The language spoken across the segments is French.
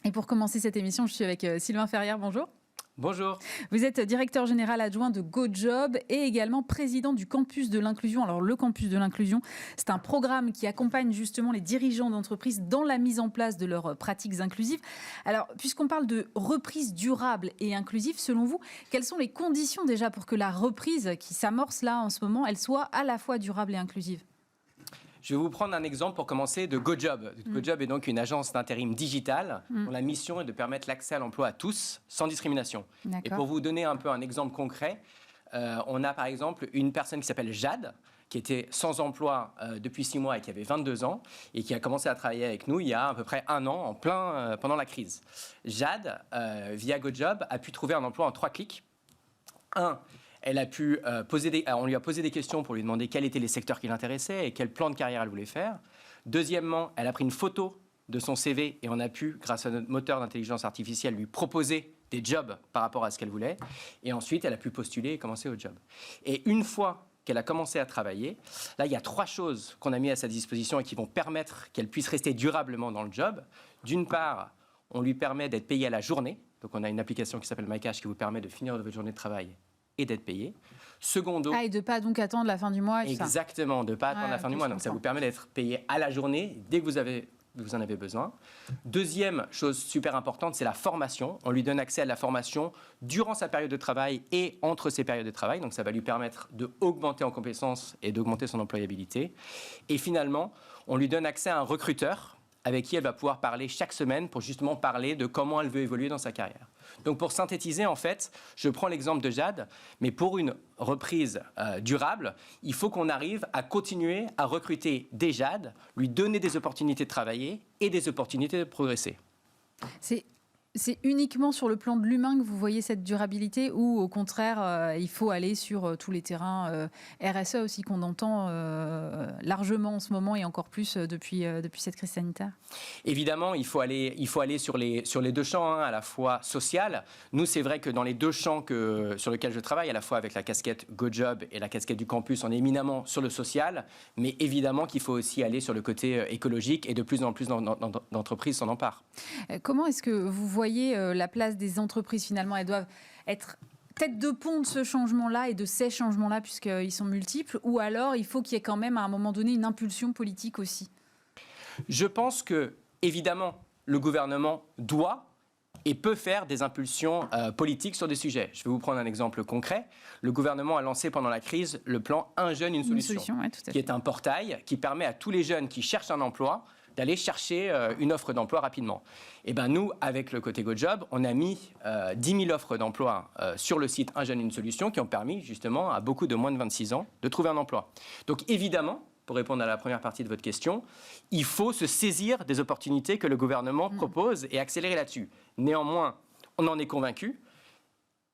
Et pour commencer cette émission, je suis avec Sylvain Ferrière. Bonjour. Bonjour. Vous êtes directeur général adjoint de GoJob et également président du Campus de l'Inclusion. Alors, le Campus de l'Inclusion, c'est un programme qui accompagne justement les dirigeants d'entreprises dans la mise en place de leurs pratiques inclusives. Alors, puisqu'on parle de reprise durable et inclusive, selon vous, quelles sont les conditions déjà pour que la reprise qui s'amorce là en ce moment, elle soit à la fois durable et inclusive ? Je vais vous prendre un exemple pour commencer de GoJob. GoJob est donc une agence d'intérim digitale dont la mission est de permettre l'accès à l'emploi à tous sans discrimination. Et pour vous donner un peu un exemple concret, on a par exemple une personne qui s'appelle Jade, qui était sans emploi depuis 6 mois et qui avait 22 ans et qui a commencé à travailler avec nous il y a à peu près 1 an, pendant la crise. Jade, via GoJob, a pu trouver un emploi en 3 clics. Elle a pu on lui a posé des questions pour lui demander quels étaient les secteurs qui l'intéressaient et quel plan de carrière elle voulait faire. Deuxièmement, elle a pris une photo de son CV et on a pu, grâce à notre moteur d'intelligence artificielle, lui proposer des jobs par rapport à ce qu'elle voulait. Et ensuite, elle a pu postuler et commencer au job. Et une fois qu'elle a commencé à travailler, là, il y a 3 choses qu'on a mis à sa disposition et qui vont permettre qu'elle puisse rester durablement dans le job. D'une part, on lui permet d'être payé à la journée. Donc, on a une application qui s'appelle MyCash qui vous permet de finir votre journée de travail et d'être payé. Secondo... et de ne pas donc attendre la fin du mois. Exactement, de ne pas attendre la fin du mois. Donc ça vous permet d'être payé à la journée dès que vous en avez besoin. Deuxième chose super importante, c'est la formation. On lui donne accès à la formation durant sa période de travail et entre ses périodes de travail. Donc ça va lui permettre d'augmenter en compétences et d'augmenter son employabilité. Et finalement, on lui donne accès à un recruteur avec qui elle va pouvoir parler chaque semaine pour justement parler de comment elle veut évoluer dans sa carrière. Donc pour synthétiser, en fait, je prends l'exemple de Jade, mais pour une reprise durable, il faut qu'on arrive à continuer à recruter des Jades, lui donner des opportunités de travailler et des opportunités de progresser. C'est uniquement sur le plan de l'humain que vous voyez cette durabilité ou au contraire, il faut aller sur tous les terrains RSE aussi qu'on entend largement en ce moment et encore plus depuis cette crise sanitaire? Évidemment, il faut aller sur les 2 champs, à la fois social. Nous, c'est vrai que dans les 2 champs sur lesquels je travaille, à la fois avec la casquette GoJob et la casquette du campus, on est éminemment sur le social, mais évidemment qu'il faut aussi aller sur le côté écologique et de plus en plus d'entreprises s'en emparent. Comment est-ce que vous voyez la place des entreprises finalement? Elles doivent être tête de pont de ce changement-là et de ces changements-là puisqu'ils sont multiples, ou alors il faut qu'il y ait quand même à un moment donné une impulsion politique aussi? Je pense que, évidemment, le gouvernement doit et peut faire des impulsions politiques sur des sujets. Je vais vous prendre un exemple concret. Le gouvernement a lancé pendant la crise le plan Un jeune, une solution, ouais, tout à fait. Qui est un portail qui permet à tous les jeunes qui cherchent un emploi d'aller chercher une offre d'emploi rapidement. Et ben nous, avec le côté GoJob, on a mis 10 000 offres d'emploi sur le site Un jeune, une solution qui ont permis justement à beaucoup de moins de 26 ans de trouver un emploi. Donc évidemment, pour répondre à la première partie de votre question, il faut se saisir des opportunités que le gouvernement propose et accélérer là-dessus. Néanmoins, on en est convaincu,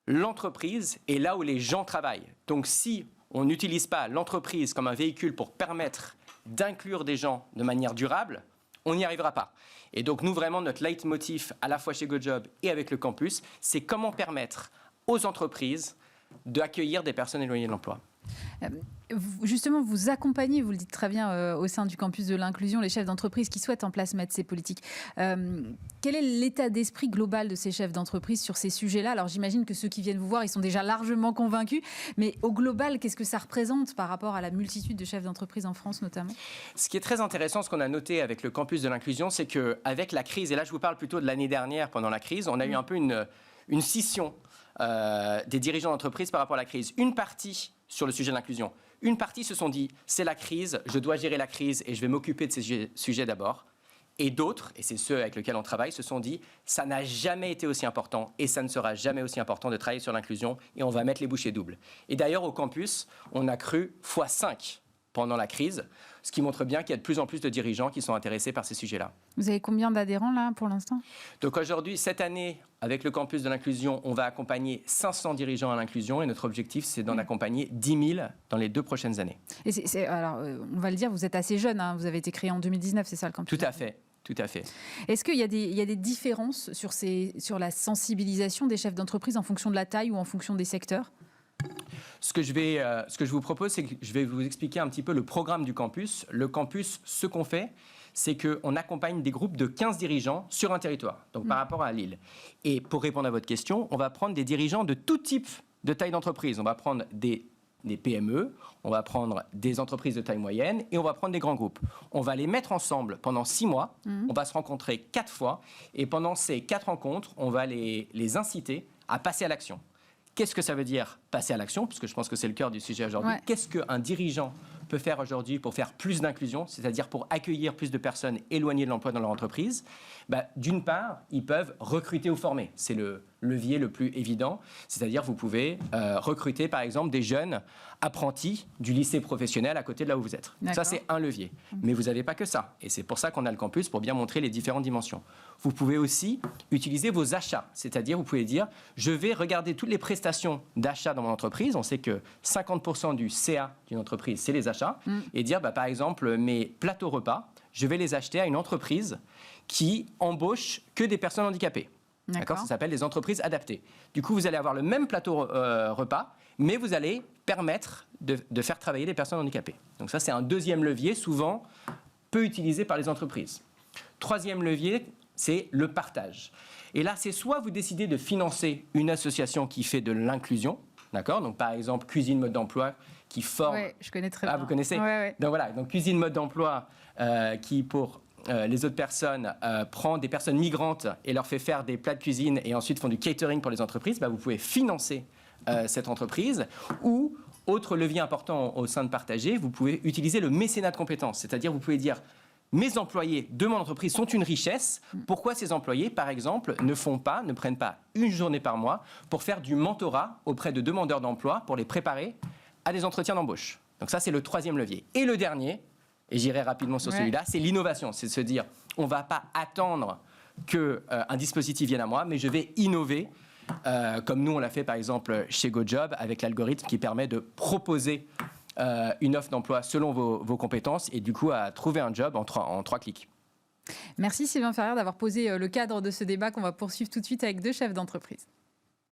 l'entreprise est là où les gens travaillent. Donc si on n'utilise pas l'entreprise comme un véhicule pour permettre d'inclure des gens de manière durable, on n'y arrivera pas. Et donc nous, vraiment, notre leitmotiv, à la fois chez GoJob et avec le campus, c'est comment permettre aux entreprises d'accueillir des personnes éloignées de l'emploi. Justement, vous accompagnez, vous le dites très bien, au sein du campus de l'inclusion, les chefs d'entreprise qui souhaitent en place mettre ces politiques. Quel est l'état d'esprit global de ces chefs d'entreprise sur ces sujets-là? Alors j'imagine que ceux qui viennent vous voir, ils sont déjà largement convaincus, mais au global, qu'est-ce que ça représente par rapport à la multitude de chefs d'entreprise en France notamment? Ce qui est très intéressant, ce qu'on a noté avec le campus de l'inclusion, c'est qu'avec la crise, et là je vous parle plutôt de l'année dernière pendant la crise, on a eu un peu une scission des dirigeants d'entreprise par rapport à la crise. Une partie sur le sujet de l'inclusion. Une partie se sont dit, c'est la crise, je dois gérer la crise et je vais m'occuper de ces sujets d'abord. Et d'autres, et c'est ceux avec lesquels on travaille, se sont dit, ça n'a jamais été aussi important et ça ne sera jamais aussi important de travailler sur l'inclusion et on va mettre les bouchées doubles. Et d'ailleurs, au campus, on a cru x5 pendant la crise, ce qui montre bien qu'il y a de plus en plus de dirigeants qui sont intéressés par ces sujets-là. Vous avez combien d'adhérents là pour l'instant? Donc aujourd'hui, cette année, avec le campus de l'inclusion, on va accompagner 500 dirigeants à l'inclusion et notre objectif, c'est d'en accompagner 10 000 dans les 2 prochaines années. Et alors, on va le dire, vous êtes assez jeune, hein, vous avez été créé en 2019, c'est ça le campus? Tout à fait. Tout à fait. Est-ce qu'il y a des différences sur la sensibilisation des chefs d'entreprise en fonction de la taille ou en fonction des secteurs? Ce que je vous propose, c'est que je vais vous expliquer un petit peu le programme du campus. Le campus, ce qu'on fait, c'est qu'on accompagne des groupes de 15 dirigeants sur un territoire, donc par rapport à Lille. Et pour répondre à votre question, on va prendre des dirigeants de tout type de taille d'entreprise. On va prendre des PME, on va prendre des entreprises de taille moyenne et on va prendre des grands groupes. On va les mettre ensemble pendant 6 mois, on va se rencontrer 4 fois et pendant ces 4 rencontres, on va les inciter à passer à l'action. Qu'est-ce que ça veut dire passer à l'action? Parce que je pense que c'est le cœur du sujet aujourd'hui. Ouais. Qu'est-ce qu'un dirigeant peut faire aujourd'hui pour faire plus d'inclusion, c'est-à-dire pour accueillir plus de personnes éloignées de l'emploi dans leur entreprise? D'une part, ils peuvent recruter ou former. C'est le levier le plus évident. C'est-à-dire vous pouvez recruter, par exemple, des jeunes apprentis du lycée professionnel à côté de là où vous êtes. Ça, c'est un levier. Mais vous n'avez pas que ça. Et c'est pour ça qu'on a le campus, pour bien montrer les différentes dimensions. Vous pouvez aussi utiliser vos achats. C'est-à-dire, vous pouvez dire, je vais regarder toutes les prestations d'achat dans mon entreprise. On sait que 50% du CA d'une entreprise, c'est les achats. Et dire, par exemple, mes plateaux repas, je vais les acheter à une entreprise qui embauche que des personnes handicapées. D'accord. Ça s'appelle les entreprises adaptées. Du coup, vous allez avoir le même plateau repas, mais vous allez permettre de faire travailler des personnes handicapées. Donc ça, c'est un deuxième levier, souvent peu utilisé par les entreprises. Troisième levier, c'est le partage. Et là, c'est soit vous décidez de financer une association qui fait de l'inclusion, d'accord. Donc par exemple, Cuisine Mode d'Emploi, qui forme... Oui, je connais très bien. Ah, vous connaissez? Ouais. Donc voilà, donc Cuisine Mode d'Emploi, qui pour... les autres personnes, prend des personnes migrantes et leur fait faire des plats de cuisine et ensuite font du catering pour les entreprises, vous pouvez financer cette entreprise. Ou, autre levier important au sein de Partager, vous pouvez utiliser le mécénat de compétences. C'est-à-dire, vous pouvez dire, mes employés de mon entreprise sont une richesse. Pourquoi ces employés, par exemple, ne prennent pas une journée par mois pour faire du mentorat auprès de demandeurs d'emploi pour les préparer à des entretiens d'embauche? Donc ça, c'est le troisième levier. Et le dernier, et j'irai rapidement sur celui-là, c'est l'innovation. C'est de se dire, on ne va pas attendre qu'un dispositif vienne à moi, mais je vais innover, comme nous on l'a fait par exemple chez GoJob, avec l'algorithme qui permet de proposer une offre d'emploi selon vos compétences et du coup à trouver un job en 3 clics. Merci Sylvain Ferrière d'avoir posé le cadre de ce débat qu'on va poursuivre tout de suite avec 2 chefs d'entreprise.